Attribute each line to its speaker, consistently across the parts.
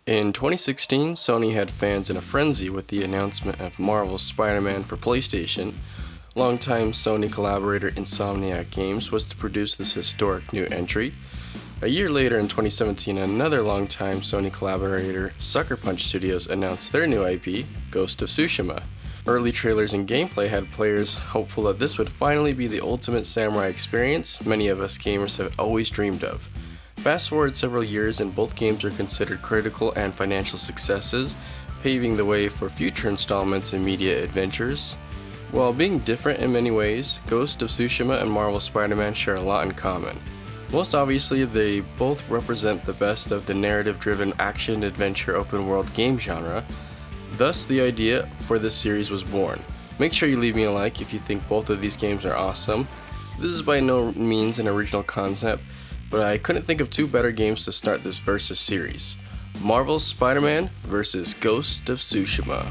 Speaker 1: In 2016, Sony had fans in a frenzy with the announcement of Marvel's Spider-Man for PlayStation. Longtime Sony collaborator Insomniac Games was to produce this historic new entry. A year later in 2017, another longtime Sony collaborator, Sucker Punch Studios, announced their new IP, Ghost of Tsushima. Early trailers and gameplay had players hopeful that this would finally be the ultimate samurai experience many of us gamers have always dreamed of. Fast forward several years and both games are considered critical and financial successes, paving the way for future installments and media adventures. While being different in many ways, Ghost of Tsushima and Marvel's Spider-Man share a lot in common. Most obviously, they both represent the best of the narrative-driven action-adventure open-world game genre. Thus, the idea for this series was born. Make sure you leave me a like if you think both of these games are awesome. This is by no means an original concept, but I couldn't think of two better games to start this Versus series. Marvel's Spider-Man vs. Ghost of Tsushima.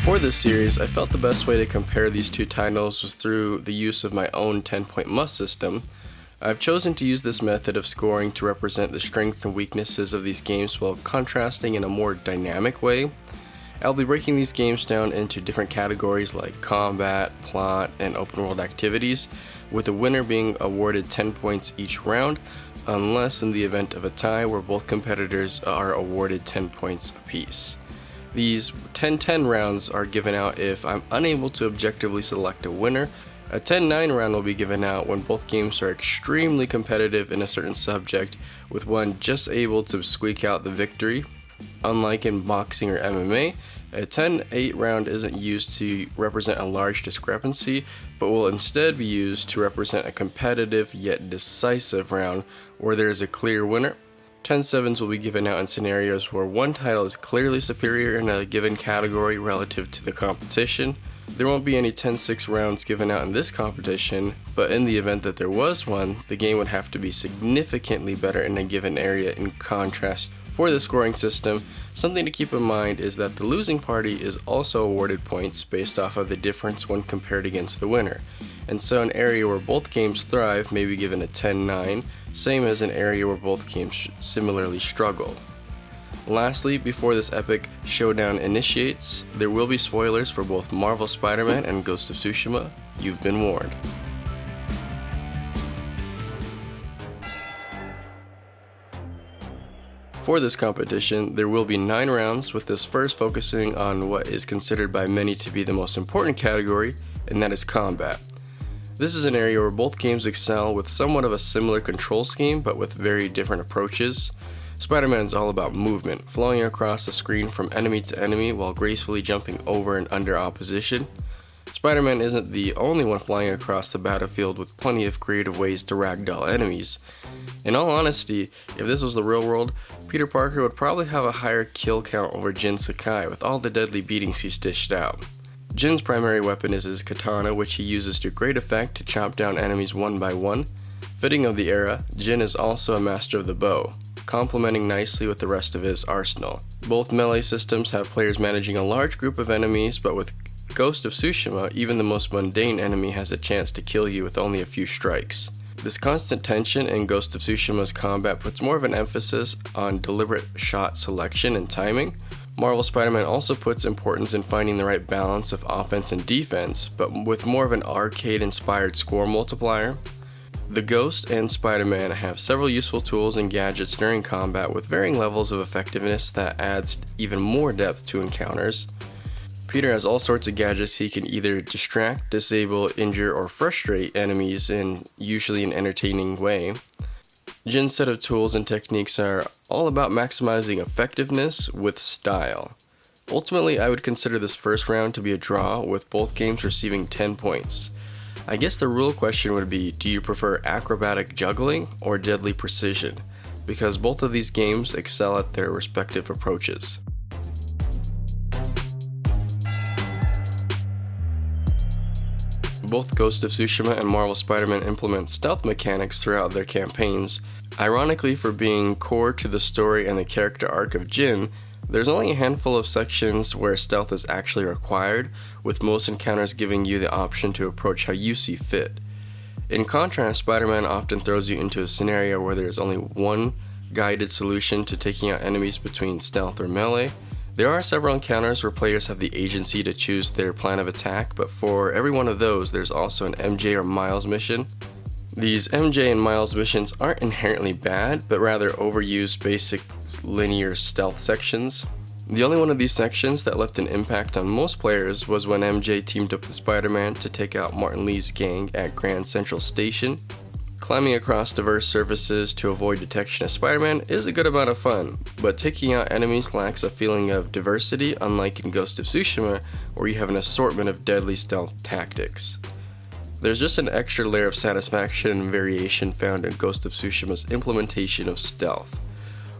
Speaker 1: For this series, I felt the best way to compare these two titles was through the use of my own 10-point must system. I've chosen to use this method of scoring to represent the strengths and weaknesses of these games while contrasting in a more dynamic way. I'll be breaking these games down into different categories like combat, plot, and open world activities, with the winner being awarded 10 points each round, unless in the event of a tie where both competitors are awarded 10 points apiece. These 10-10 rounds are given out if I'm unable to objectively select a winner. A 10-9 round will be given out when both games are extremely competitive in a certain subject, with one just able to squeak out the victory. Unlike in boxing or MMA, a 10-8 round isn't used to represent a large discrepancy, but will instead be used to represent a competitive yet decisive round where there is a clear winner. 10-7s will be given out in scenarios where one title is clearly superior in a given category relative to the competition. There won't be any 10-6 rounds given out in this competition, but in the event that there was one, the game would have to be significantly better in a given area in contrast. For the scoring system, something to keep in mind is that the losing party is also awarded points based off of the difference when compared against the winner, and so an area where both games thrive may be given a 10-9, same as an area where both games similarly struggle. Lastly, before this epic showdown initiates, there will be spoilers for both Marvel Spider-Man and Ghost of Tsushima. You've been warned. For this competition, there will be 9 rounds, with this first focusing on what is considered by many to be the most important category, and that is combat. This is an area where both games excel with somewhat of a similar control scheme, but with very different approaches. Spider-Man is all about movement, flowing across the screen from enemy to enemy while gracefully jumping over and under opposition. Spider-Man isn't the only one flying across the battlefield, with plenty of creative ways to ragdoll enemies. In all honesty, if this was the real world, Peter Parker would probably have a higher kill count over Jin Sakai with all the deadly beatings he's dished out. Jin's primary weapon is his katana, which he uses to great effect to chop down enemies one by one. Fitting of the era, Jin is also a master of the bow, complementing nicely with the rest of his arsenal. Both melee systems have players managing a large group of enemies, but with Ghost of Tsushima, even the most mundane enemy has a chance to kill you with only a few strikes. This constant tension in Ghost of Tsushima's combat puts more of an emphasis on deliberate shot selection and timing. Marvel Spider-Man also puts importance in finding the right balance of offense and defense, but with more of an arcade-inspired score multiplier. The Ghost and Spider-Man have several useful tools and gadgets during combat with varying levels of effectiveness that adds even more depth to encounters. Peter has all sorts of gadgets he can either distract, disable, injure, or frustrate enemies in usually an entertaining way. Jin's set of tools and techniques are all about maximizing effectiveness with style. Ultimately, I would consider this first round to be a draw, with both games receiving 10 points. I guess the real question would be, do you prefer acrobatic juggling or deadly precision? Because both of these games excel at their respective approaches. Both Ghost of Tsushima and Marvel Spider-Man implement stealth mechanics throughout their campaigns. Ironically, for being core to the story and the character arc of Jin, there's only a handful of sections where stealth is actually required, with most encounters giving you the option to approach how you see fit. In contrast, Spider-Man often throws you into a scenario where there's only one guided solution to taking out enemies between stealth or melee. There are several encounters where players have the agency to choose their plan of attack, but for every one of those, there's also an MJ or Miles mission. These MJ and Miles missions aren't inherently bad, but rather overused basic linear stealth sections. The only one of these sections that left an impact on most players was when MJ teamed up with Spider-Man to take out Martin Li's gang at Grand Central Station. Climbing across diverse surfaces to avoid detection of Spider-Man is a good amount of fun, but taking out enemies lacks a feeling of diversity, unlike in Ghost of Tsushima, where you have an assortment of deadly stealth tactics. There's just an extra layer of satisfaction and variation found in Ghost of Tsushima's implementation of stealth.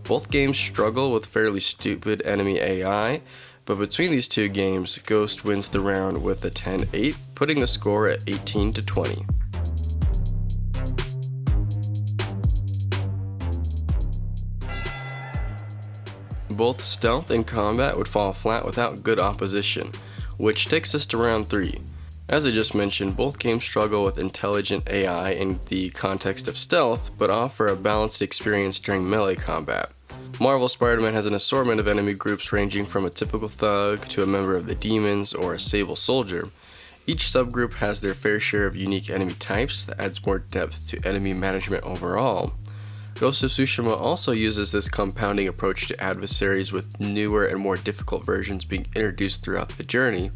Speaker 1: Both games struggle with fairly stupid enemy AI, but between these two games, Ghost wins the round with a 10-8, putting the score at 18-20. Both stealth and combat would fall flat without good opposition, which takes us to round 3. As I just mentioned, both games struggle with intelligent AI in the context of stealth, but offer a balanced experience during melee combat. Marvel Spider-Man has an assortment of enemy groups ranging from a typical thug to a member of the Demons or a Sable Soldier. Each subgroup has their fair share of unique enemy types that adds more depth to enemy management overall. Ghost of Tsushima also uses this compounding approach to adversaries, with newer and more difficult versions being introduced throughout the journey.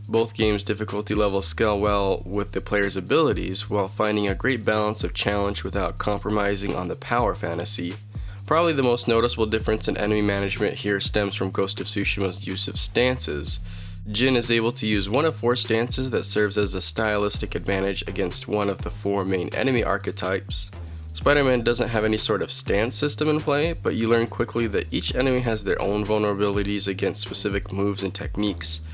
Speaker 1: Both games' difficulty levels scale well with the player's abilities, while finding a great balance of challenge without compromising on the power fantasy. Probably the most noticeable difference in enemy management here stems from Ghost of Tsushima's use of stances. Jin is able to use one of 4 stances that serves as a stylistic advantage against one of the 4 main enemy archetypes. Spider-Man doesn't have any sort of stance system in play, but you learn quickly that each enemy has their own vulnerabilities against specific moves and techniques.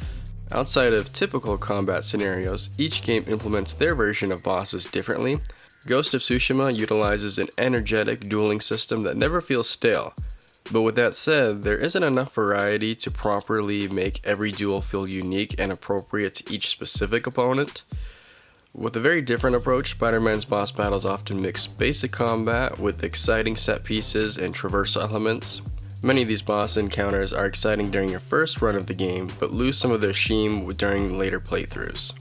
Speaker 1: Outside of typical combat scenarios, each game implements their version of bosses differently. Ghost of Tsushima utilizes an energetic dueling system that never feels stale. But with that said, there isn't enough variety to properly make every duel feel unique and appropriate to each specific opponent. With a very different approach, Spider-Man's boss battles often mix basic combat with exciting set pieces and traversal elements. Many of these boss encounters are exciting during your first run of the game, but lose some of their sheen during later playthroughs.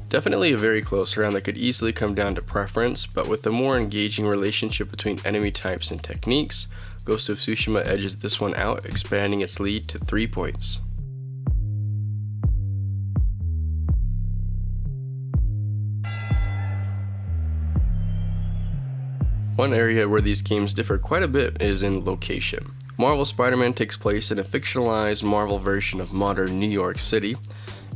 Speaker 1: Definitely a very close round that could easily come down to preference, but with a more engaging relationship between enemy types and techniques, Ghost of Tsushima edges this one out, expanding its lead to 3 points. One area where these games differ quite a bit is in location. Marvel Spider-Man takes place in a fictionalized Marvel version of modern New York City.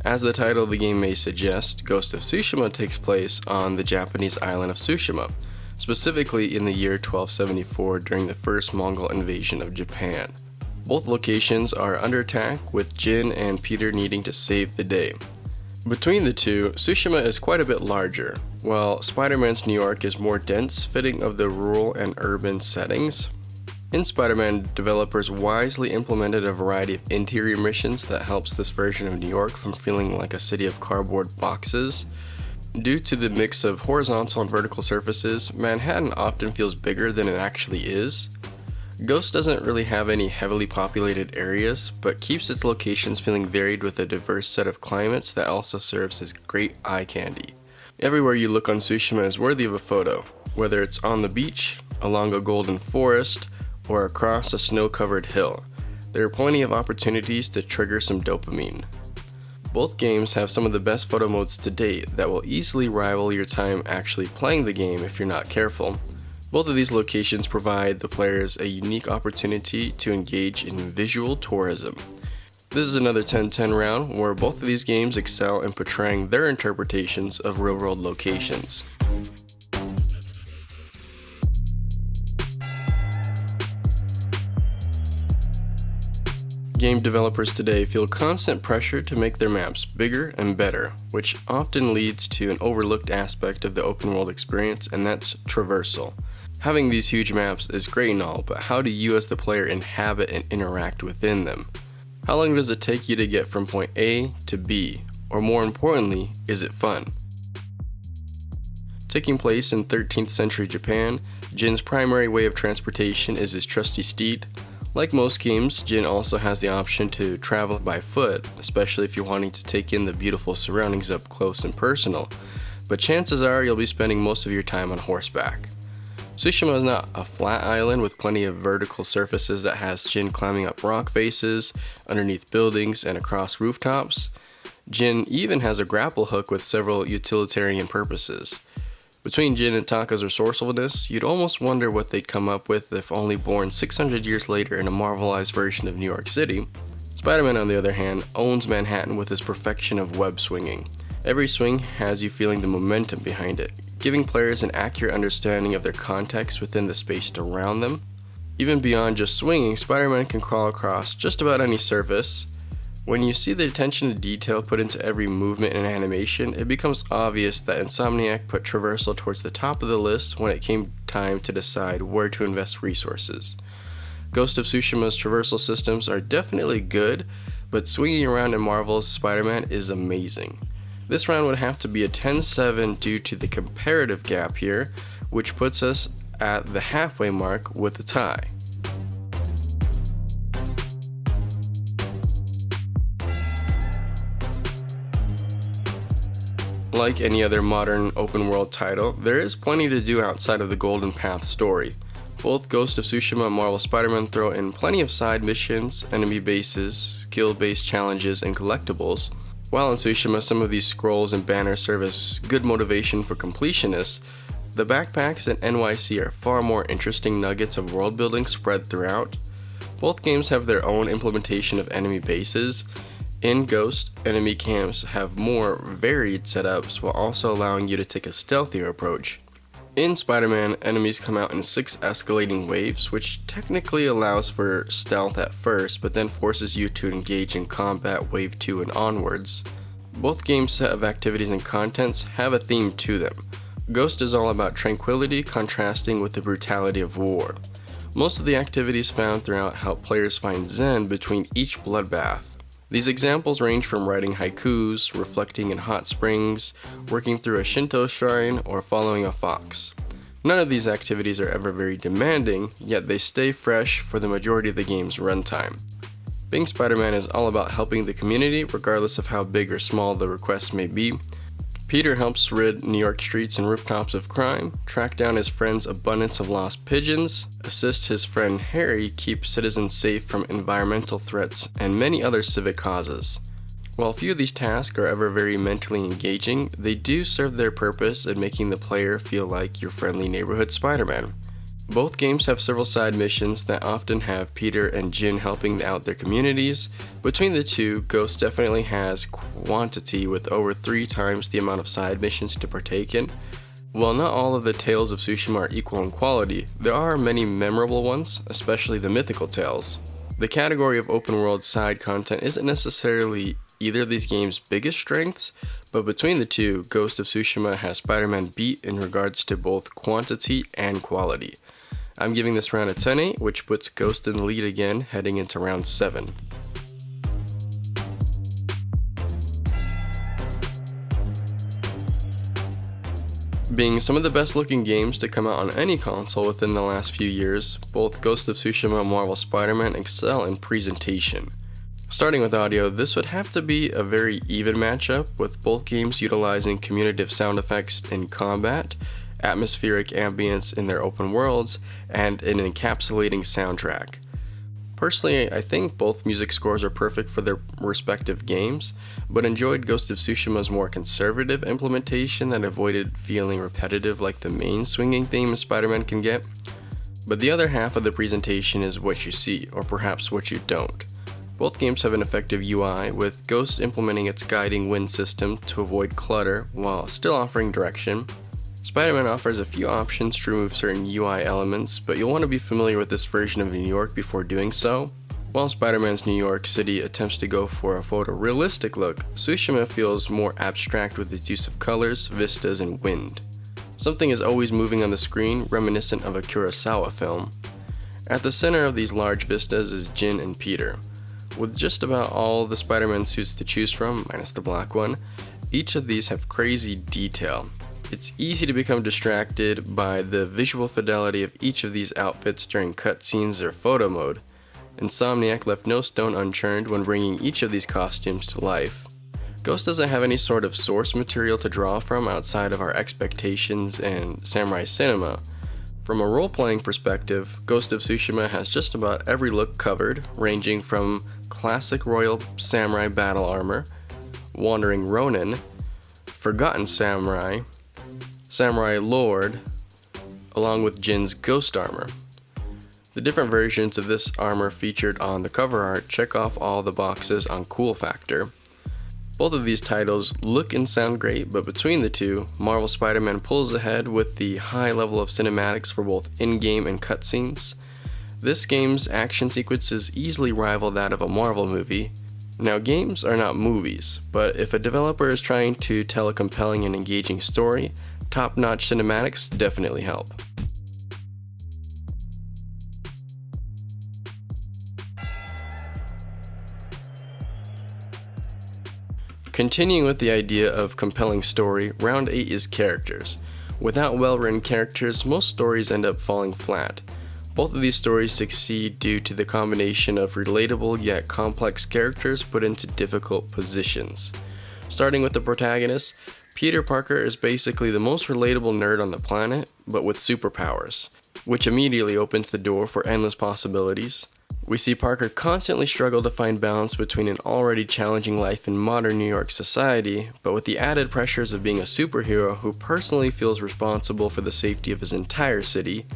Speaker 1: As the title of the game may suggest, Ghost of Tsushima takes place on the Japanese island of Tsushima, specifically in the year 1274 during the first Mongol invasion of Japan. Both locations are under attack, with Jin and Peter needing to save the day. Between the two, Tsushima is quite a bit larger, while Spider-Man's New York is more dense, fitting of the rural and urban settings. In Spider-Man, developers wisely implemented a variety of interior missions that helps this version of New York from feeling like a city of cardboard boxes. Due to the mix of horizontal and vertical surfaces, Manhattan often feels bigger than it actually is. Ghost doesn't really have any heavily populated areas, but keeps its locations feeling varied with a diverse set of climates that also serves as great eye candy. Everywhere you look on Tsushima is worthy of a photo, whether it's on the beach, along a golden forest, or across a snow-covered hill. There are plenty of opportunities to trigger some dopamine. Both games have some of the best photo modes to date that will easily rival your time actually playing the game if you're not careful. Both of these locations provide the players a unique opportunity to engage in visual tourism. This is another 10-10 round where both of these games excel in portraying their interpretations of real-world locations. Game developers today feel constant pressure to make their maps bigger and better, which often leads to an overlooked aspect of the open world experience, and that's traversal. Having these huge maps is great and all, but how do you as the player inhabit and interact within them? How long does it take you to get from point A to B? Or more importantly, is it fun? Taking place in 13th century Japan, Jin's primary way of transportation is his trusty steed. Like most games, Jin also has the option to travel by foot, especially if you're wanting to take in the beautiful surroundings up close and personal, but chances are you'll be spending most of your time on horseback. Tsushima is not a flat island with plenty of vertical surfaces that has Jin climbing up rock faces, underneath buildings, and across rooftops. Jin even has a grapple hook with several utilitarian purposes. Between Jin and Taka's resourcefulness, you'd almost wonder what they'd come up with if only born 600 years later in a marvelized version of New York City. Spider-Man, on the other hand, owns Manhattan with his perfection of web swinging. Every swing has you feeling the momentum behind it, giving players an accurate understanding of their context within the space around them. Even beyond just swinging, Spider-Man can crawl across just about any surface. When you see the attention to detail put into every movement and animation, it becomes obvious that Insomniac put traversal towards the top of the list when it came time to decide where to invest resources. Ghost of Tsushima's traversal systems are definitely good, but swinging around in Marvel's Spider-Man is amazing. This round would have to be a 10-7 due to the comparative gap here, which puts us at the halfway mark with a tie. Like any other modern open-world title, there is plenty to do outside of the Golden Path story. Both Ghost of Tsushima and Marvel Spider-Man throw in plenty of side missions, enemy bases, skill-based challenges, and collectibles. While in Tsushima some of these scrolls and banners serve as good motivation for completionists, the backpacks in NYC are far more interesting nuggets of world building spread throughout. Both games have their own implementation of enemy bases. In Ghost, enemy camps have more varied setups while also allowing you to take a stealthier approach. In Spider-Man, enemies come out in 6 escalating waves, which technically allows for stealth at first, but then forces you to engage in combat wave 2 and onwards. Both games' set of activities and contents have a theme to them. Ghost is all about tranquility contrasting with the brutality of war. Most of the activities found throughout help players find zen between each bloodbath. These examples range from writing haikus, reflecting in hot springs, working through a Shinto shrine, or following a fox. None of these activities are ever very demanding, yet they stay fresh for the majority of the game's runtime. Being Spider-Man is all about helping the community, regardless of how big or small the requests may be. Peter helps rid New York streets and rooftops of crime, track down his friend's abundance of lost pigeons, assist his friend Harry keep citizens safe from environmental threats, and many other civic causes. While few of these tasks are ever very mentally engaging, they do serve their purpose in making the player feel like your friendly neighborhood Spider-Man. Both games have several side missions that often have Peter and Jin helping out their communities. Between the two, Ghost definitely has quantity with over 3 times the amount of side missions to partake in. While not all of the Tales of Tsushima are equal in quality, there are many memorable ones, especially the mythical tales. The category of open world side content isn't necessarily either of these games' biggest strengths, but between the two, Ghost of Tsushima has Spider-Man beat in regards to both quantity and quality. I'm giving this round a 10-8, which puts Ghost in the lead again, heading into round 7. Being some of the best looking games to come out on any console within the last few years, both Ghost of Tsushima and Marvel Spider-Man excel in presentation. Starting with audio, this would have to be a very even matchup, with both games utilizing cumulative sound effects in combat, atmospheric ambience in their open worlds, and an encapsulating soundtrack. Personally, I think both music scores are perfect for their respective games, but enjoyed Ghost of Tsushima's more conservative implementation that avoided feeling repetitive like the main swinging theme Spider-Man can get. But the other half of the presentation is what you see, or perhaps what you don't. Both games have an effective UI, with Ghost implementing its guiding wind system to avoid clutter while still offering direction. Spider-Man offers a few options to remove certain UI elements, but you'll want to be familiar with this version of New York before doing so. While Spider-Man's New York City attempts to go for a photorealistic look, Tsushima feels more abstract with its use of colors, vistas, and wind. Something is always moving on the screen, reminiscent of a Kurosawa film. At the center of these large vistas is Jin and Peter. With just about all the Spider-Man suits to choose from, minus the black one, each of these have crazy detail. It's easy to become distracted by the visual fidelity of each of these outfits during cutscenes or photo mode. Insomniac left no stone unturned when bringing each of these costumes to life. Ghost doesn't have any sort of source material to draw from outside of our expectations and samurai cinema. From a role-playing perspective, Ghost of Tsushima has just about every look covered, ranging from classic royal samurai battle armor, wandering ronin, forgotten samurai, samurai lord, along with Jin's ghost armor. The different versions of this armor featured on the cover art check off all the boxes on cool factor. Both of these titles look and sound great, but between the two, Marvel Spider-Man pulls ahead with the high level of cinematics for both in-game and cutscenes. This game's action sequences easily rival that of a Marvel movie. Now, games are not movies, but if a developer is trying to tell a compelling and engaging story, top-notch cinematics definitely help. Continuing with the idea of compelling story, round 8 is characters. Without well-written characters, most stories end up falling flat. Both of these stories succeed due to the combination of relatable yet complex characters put into difficult positions. Starting with the protagonist, Peter Parker is basically the most relatable nerd on the planet, but with superpowers, which immediately opens the door for endless possibilities. We see Parker constantly struggle to find balance between an already challenging life in modern New York society, but with the added pressures of being a superhero who personally feels responsible for the safety of his entire city.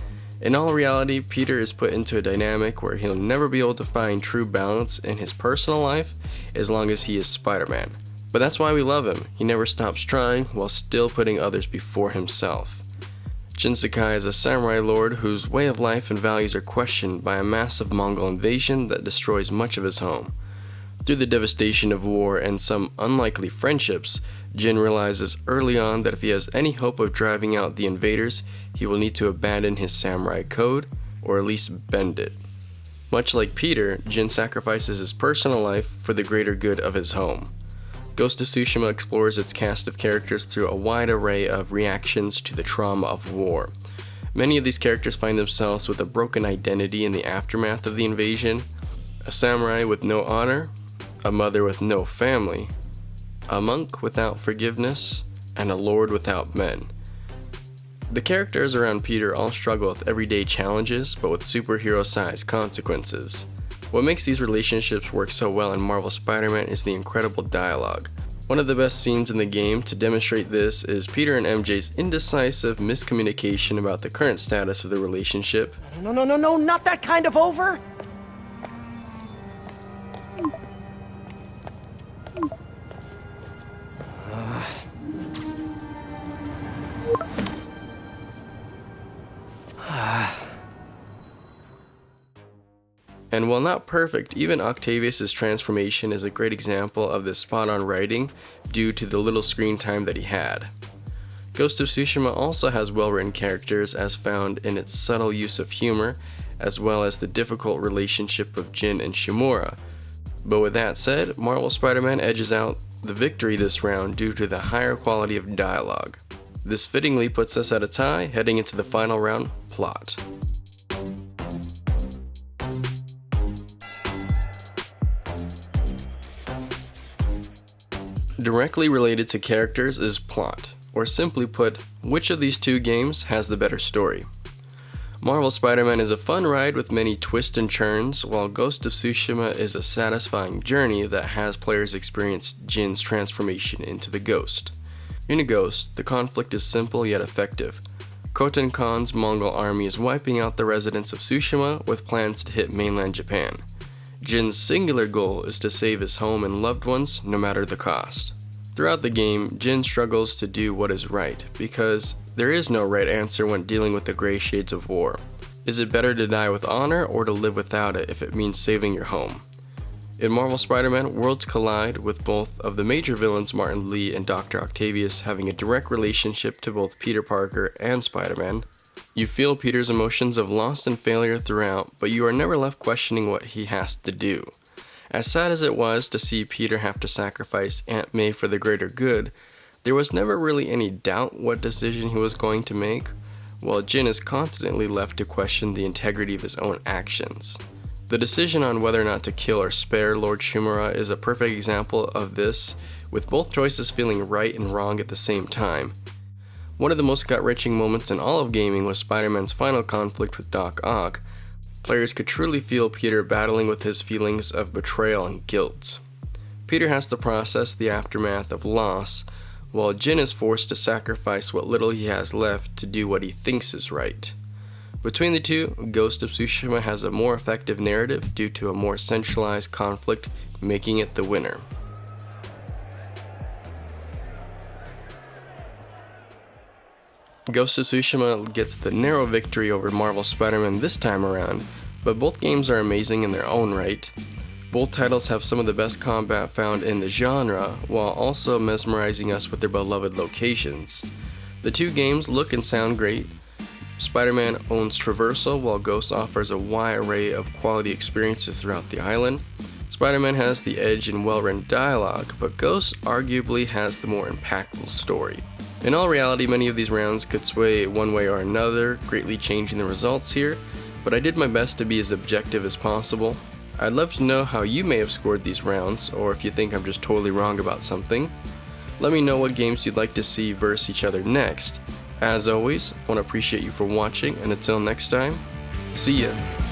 Speaker 1: In all reality, Peter is put into a dynamic where he'll never be able to find true balance in his personal life as long as he is Spider-Man. But that's why we love him. He never stops trying while still putting others before himself. Jin Sakai is a samurai lord whose way of life and values are questioned by a massive Mongol invasion that destroys much of his home. Through the devastation of war and some unlikely friendships, Jin realizes early on that if he has any hope of driving out the invaders, he will need to abandon his samurai code, or at least bend it. Much like Peter, Jin sacrifices his personal life for the greater good of his home. Ghost of Tsushima explores its cast of characters through a wide array of reactions to the trauma of war. Many of these characters find themselves with a broken identity in the aftermath of the invasion: a samurai with no honor, a mother with no family, a monk without forgiveness, and a lord without men. The characters around Peter all struggle with everyday challenges, but with superhero-sized consequences. What makes these relationships work so well in Marvel Spider-Man is the incredible dialogue. One of the best scenes in the game to demonstrate this is Peter and MJ's indecisive miscommunication about the current status of the relationship.
Speaker 2: No, not that kind of over!
Speaker 1: And while not perfect, even Octavius' transformation is a great example of this spot-on writing due to the little screen time that he had. Ghost of Tsushima also has well-written characters as found in its subtle use of humor, as well as the difficult relationship of Jin and Shimura. But with that said, Marvel Spider-Man edges out the victory this round due to the higher quality of dialogue. This fittingly puts us at a tie heading into the final round, plot. Directly related to characters is plot, or simply put, which of these two games has the better story. Marvel Spider-Man is a fun ride with many twists and turns, while Ghost of Tsushima is a satisfying journey that has players experience Jin's transformation into the Ghost. In a Ghost, the conflict is simple yet effective. Khoten Khan's Mongol army is wiping out the residents of Tsushima with plans to hit mainland Japan. Jin's singular goal is to save his home and loved ones no matter the cost. Throughout the game, Jin struggles to do what is right, because there is no right answer when dealing with the gray shades of war. Is it better to die with honor or to live without it if it means saving your home? In Marvel Spider-Man, worlds collide, with both of the major villains Martin Li and Dr. Octavius having a direct relationship to both Peter Parker and Spider-Man. You feel Peter's emotions of loss and failure throughout, but you are never left questioning what he has to do. As sad as it was to see Peter have to sacrifice Aunt May for the greater good, There was never really any doubt what decision he was going to make, while Jin is constantly left to question the integrity of his own actions. The decision on whether or not to kill or spare Lord Shimura is a perfect example of this, with both choices feeling right and wrong at the same time. One of the most gut-wrenching moments in all of gaming was Spider-Man's final conflict with Doc Ock. Players could truly feel Peter battling with his feelings of betrayal and guilt. Peter has to process the aftermath of loss, while Jin is forced to sacrifice what little he has left to do what he thinks is right. Between the two, Ghost of Tsushima has a more effective narrative due to a more centralized conflict, making it the winner. Ghost of Tsushima gets the narrow victory over Marvel's Spider-Man this time around, but both games are amazing in their own right. Both titles have some of the best combat found in the genre, while also mesmerizing us with their beloved locations. The two games look and sound great. Spider-Man owns traversal, while Ghost offers a wide array of quality experiences throughout the island. Spider-Man has the edge in well-written dialogue, but Ghost arguably has the more impactful story. In all reality, many of these rounds could sway one way or another, greatly changing the results here, but I did my best to be as objective as possible. I'd love to know how you may have scored these rounds, or if you think I'm just totally wrong about something. Let me know what games you'd like to see verse each other next. As always, I want to appreciate you for watching, and until next time, see ya!